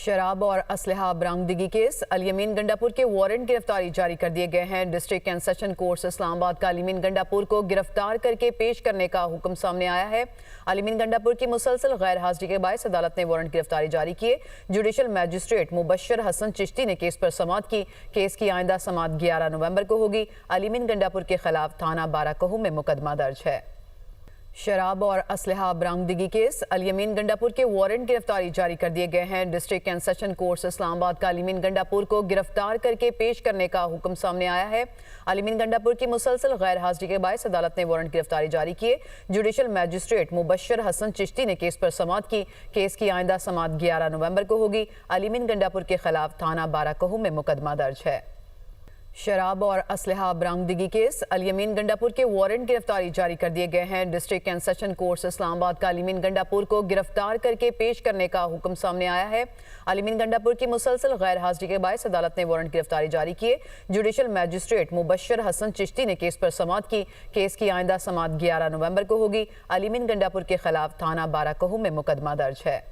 शराब और असलहा बरामदगी केस अल-यमीन गंडापुर के वारंट गिरफ्तारी जारी कर दिए गए हैं। District and session court Islamabad का अल-यमीन गंडापुर को गिरफ्तार करके पेश करने का हुक्म सामने आया है। अल-यमीन गंडापुर की मुसलसल गैर हाजिरी के बायस अदालत ने वारंट गिरफ्तारी जारी किए। जुडिशल मैजिस्ट्रेट मुबशर हसन चिश्ती ने केस पर समाअत की। केस की आइंदा समाअत 11 नवंबर को होगी। अल-यमीन गंडापुर के खिलाफ थाना बाराकहू में मुकदमा दर्ज है। शराब और असलहा बरामदगी केस अल-यमीन गंडापुर के वारंट गिरफ्तारी जारी कर दिए गए हैं। District and session court Islamabad का अल-यमीन गंडापुर को गिरफ्तार करके पेश करने का हुक्म सामने आया है। अल-यमीन गंडापुर की मुसलसल गैर हाजिरी के बायस अदालत ने वारंट गिरफ्तारी जारी किए। जुडिशल मैजिस्ट्रेट मुबशर हसन चिश्ती ने केस पर समाअत की। केस की आइंदा समाअत 11 नवंबर को होगी। अल-यमीन गंडापुर के खिलाफ थाना बाराकहू में मुकदमा दर्ज है। शराब और असलहा बरामदगी केस अल-यमीन गंडापुर के वारंट गिरफ्तारी जारी कर दिए गए हैं। District and session court Islamabad का अल-यमीन गंडापुर को गिरफ्तार करके पेश करने का हुक्म सामने आया है। अल-यमीन गंडापुर की मुसलसल गैर हाजिरी के बायस अदालत ने वारंट गिरफ्तारी जारी किए। जुडिशल मैजिस्ट्रेट मुबशर हसन चिश्ती ने केस पर समाअत की। केस की आइंदा समाअत 11 नवंबर को होगी। अल-यमीन गंडापुर के खिलाफ थाना बाराकहू में मुकदमा दर्ज है।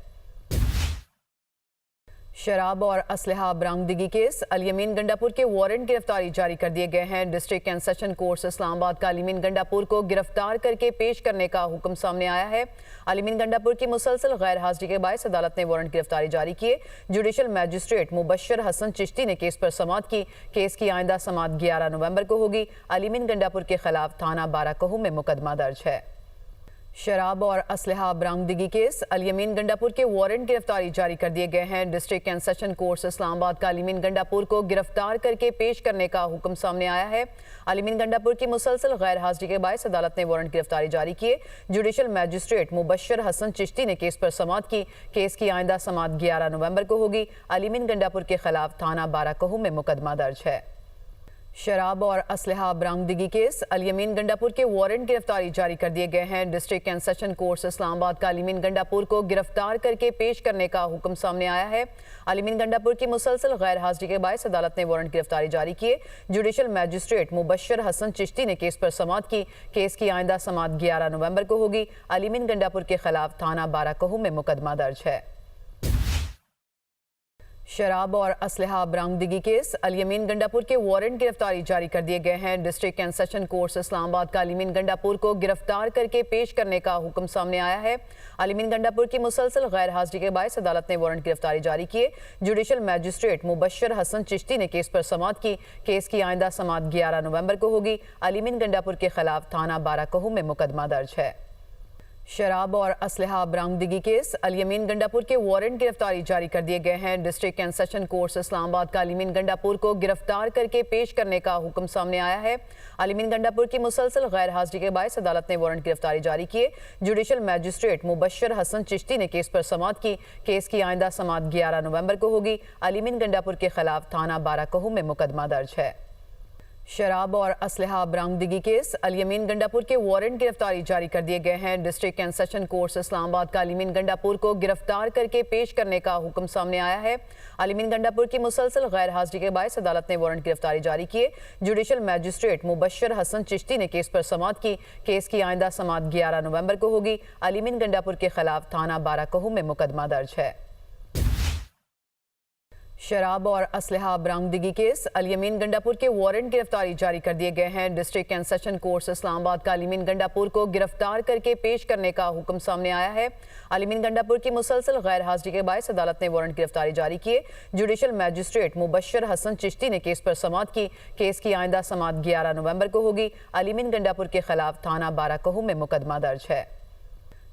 शराब और असलहा बरामदगी केस अल-यमीन गंडापुर के वारंट गिरफ्तारी जारी कर दिए गए हैं। District and session court Islamabad का अल-यमीन गंडापुर को गिरफ्तार करके पेश करने का हुक्म सामने आया है। अल-यमीन गंडापुर की मुसलसल गैर हाजिरी के बायस अदालत ने वारंट गिरफ्तारी जारी किए। जुडिशल मैजिस्ट्रेट मुबशर हसन चिश्ती ने केस पर समाअत की। केस की आइंदा समाअत 11 नवंबर को होगी। अल-यमीन गंडापुर के खिलाफ थाना बाराकहू में मुकदमा दर्ज है। शराब और असलहा बरामदगी केस अल-यमीन गंडापुर के वारंट गिरफ्तारी जारी कर दिए गए हैं। District and session court Islamabad का अल-यमीन गंडापुर को गिरफ्तार करके पेश करने का हुक्म सामने आया है। अल-यमीन गंडापुर की मुसलसल गैर हाजिरी के बायस अदालत ने वारंट गिरफ्तारी जारी किए। जुडिशल मैजिस्ट्रेट मुबशर हसन चिश्ती ने केस पर समाअत की। केस की आइंदा समाअत 11 नवंबर को होगी। अल-यमीन गंडापुर के खिलाफ थाना बाराकहू में मुकदमा दर्ज है। शराब और असलहा बरामदगी केस अल-यमीन गंडापुर के वारंट गिरफ्तारी जारी कर दिए गए हैं। District and session court Islamabad का अल-यमीन गंडापुर को गिरफ्तार करके पेश करने का हुक्म सामने आया है। अल-यमीन गंडापुर की मुसलसल गैर हाजिरी के बायस अदालत ने वारंट गिरफ्तारी जारी किए। जुडिशल मैजिस्ट्रेट मुबशर हसन चिश्ती ने केस पर समाअत की। केस की आइंदा समाअत 11 नवंबर को होगी। अल-यमीन गंडापुर के खिलाफ थाना बाराकहू में मुकदमा दर्ज है। शराब और असलहा बरामदगी केस अल-यमीन गंडापुर के वारंट गिरफ्तारी जारी कर दिए गए हैं। District and session court Islamabad का अल-यमीन गंडापुर को गिरफ्तार करके पेश करने का हुक्म सामने आया है। अल-यमीन गंडापुर की मुसलसल गैर हाजिरी के बायस अदालत ने वारंट गिरफ्तारी जारी किए। जुडिशल मैजिस्ट्रेट मुबशर हसन चिश्ती ने केस पर समाअत की। केस की आइंदा समाअत 11 नवंबर को होगी। अल-यमीन गंडापुर के खिलाफ थाना बाराकहू में मुकदमा दर्ज है। शराब और असलहा बरामदगी केस अल-यमीन गंडापुर के वारंट गिरफ्तारी जारी कर दिए गए हैं। District and session court Islamabad का अल-यमीन गंडापुर को गिरफ्तार करके पेश करने का हुक्म सामने आया है। अल-यमीन गंडापुर की मुसलसल गैर हाजिरी के बायस अदालत ने वारंट गिरफ्तारी जारी किए। जुडिशल मैजिस्ट्रेट मुबशर हसन चिश्ती ने केस पर समाअत की। केस की आइंदा समाअत 11 नवंबर को होगी। अल-यमीन गंडापुर के खिलाफ थाना बाराकहू में मुकदमा दर्ज है। शराब और असलहा बरामदगी केस अल-यमीन गंडापुर के वारंट गिरफ्तारी जारी कर दिए गए हैं। District and session court Islamabad का अल-यमीन गंडापुर को गिरफ्तार करके पेश करने का हुक्म सामने आया है। अल-यमीन गंडापुर की मुसलसल गैर हाजिरी के बायस अदालत ने वारंट गिरफ्तारी जारी किए। जुडिशल मैजिस्ट्रेट मुबशर हसन चिश्ती ने केस पर समाअत की। केस की आइंदा समाअत 11 नवंबर को होगी। अल-यमीन गंडापुर के खिलाफ थाना बाराकहू में मुकदमा दर्ज है। शराब और असलहा बरामदगी केस अल-यमीन गंडापुर के वारंट गिरफ्तारी जारी कर दिए गए हैं। District and session court Islamabad का अल-यमीन गंडापुर को गिरफ्तार करके पेश करने का हुक्म सामने आया है। अल-यमीन गंडापुर की मुसलसल गैर हाजिरी के बायस अदालत ने वारंट गिरफ्तारी जारी किए। जुडिशल मैजिस्ट्रेट मुबशर हसन चिश्ती ने केस पर समाअत की। केस की आइंदा समाअत 11 नवंबर को होगी। अल-यमीन गंडापुर के खिलाफ थाना बाराकहू में मुकदमा दर्ज है।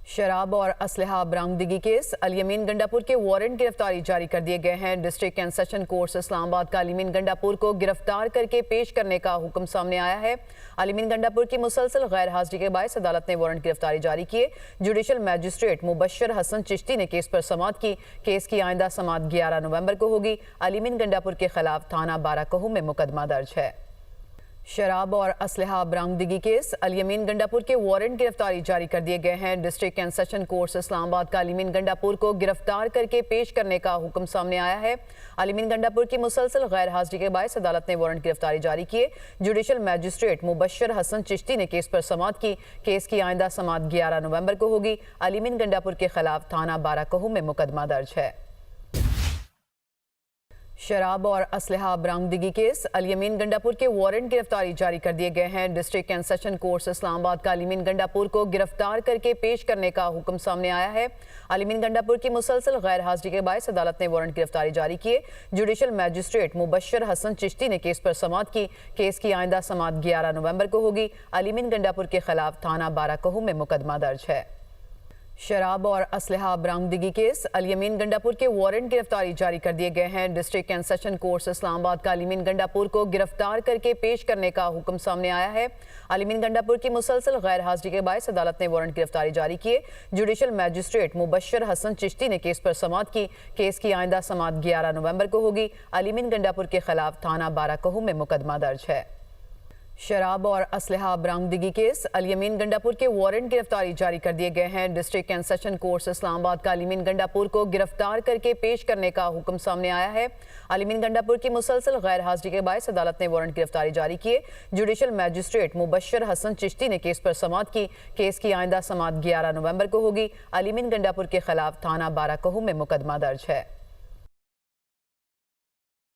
शराब और असलहा बरामदगी केस अल-यमीन गंडापुर के वारंट गिरफ्तारी जारी कर दिए गए हैं। District and session court Islamabad का अल-यमीन गंडापुर को गिरफ्तार करके पेश करने का हुक्म सामने आया है। अल-यमीन गंडापुर की मुसलसल गैर हाजिरी के बायस अदालत ने वारंट गिरफ्तारी जारी किए। जुडिशल मैजिस्ट्रेट मुबशर हसन चिश्ती ने केस पर समाअत की। केस की आइंदा समाअत 11 नवंबर को होगी। अल-यमीन गंडापुर के खिलाफ थाना बाराकहू में मुकदमा दर्ज है। शराब और असलहा बरामदगी केस अल-यमीन गंडापुर के वारंट गिरफ्तारी जारी कर दिए गए हैं। District and session court Islamabad का अल-यमीन गंडापुर को गिरफ्तार करके पेश करने का हुक्म सामने आया है। अल-यमीन गंडापुर की मुसलसल गैर हाजिरी के बायस अदालत ने वारंट गिरफ्तारी जारी किए। जुडिशल मैजिस्ट्रेट मुबशर हसन चिश्ती ने केस पर समाअत की। केस की आइंदा समाअत 11 नवंबर को होगी। अल-यमीन गंडापुर के खिलाफ थाना बाराकहू में मुकदमा दर्ज है। शराब और असलहा बरामदगी केस अल-यमीन गंडापुर के वारंट गिरफ्तारी जारी कर दिए गए हैं। District and session court Islamabad का अल-यमीन गंडापुर को गिरफ्तार करके पेश करने का हुक्म सामने आया है। अल-यमीन गंडापुर की मुसलसल गैर हाजिरी के बायस अदालत ने वारंट गिरफ्तारी जारी किए। जुडिशल मैजिस्ट्रेट मुबशर हसन चिश्ती ने केस पर समाअत की। केस की आइंदा समाअत 11 नवंबर को होगी। अल-यमीन गंडापुर के खिलाफ थाना बाराकहू में मुकदमा दर्ज है। शराब और असलहा बरामदगी केस अल-यमीन गंडापुर के वारंट गिरफ्तारी जारी कर दिए गए हैं। District and session court Islamabad का अल-यमीन गंडापुर को गिरफ्तार करके पेश करने का हुक्म सामने आया है। अल-यमीन गंडापुर की मुसलसल गैर हाजिरी के बायस अदालत ने वारंट गिरफ्तारी जारी किए। जुडिशल मैजिस्ट्रेट मुबशर हसन चिश्ती ने केस पर समाअत की। केस की आइंदा समाअत 11 नवंबर को होगी। अल-यमीन गंडापुर के खिलाफ थाना बाराकहू में मुकदमा दर्ज है। शराब और असलहा बरामदगी केस अल-यमीन गंडापुर के वारंट गिरफ्तारी जारी कर दिए गए हैं। District and session court Islamabad का अल-यमीन गंडापुर को गिरफ्तार करके पेश करने का हुक्म सामने आया है। अल-यमीन गंडापुर की मुसलसल गैर हाजिरी के बायस अदालत ने वारंट गिरफ्तारी जारी किए। जुडिशल मैजिस्ट्रेट मुबशर हसन चिश्ती ने केस पर समाअत की। केस की आइंदा समाअत 11 नवंबर को होगी। अल-यमीन गंडापुर के खिलाफ थाना बाराकहू में मुकदमा दर्ज है।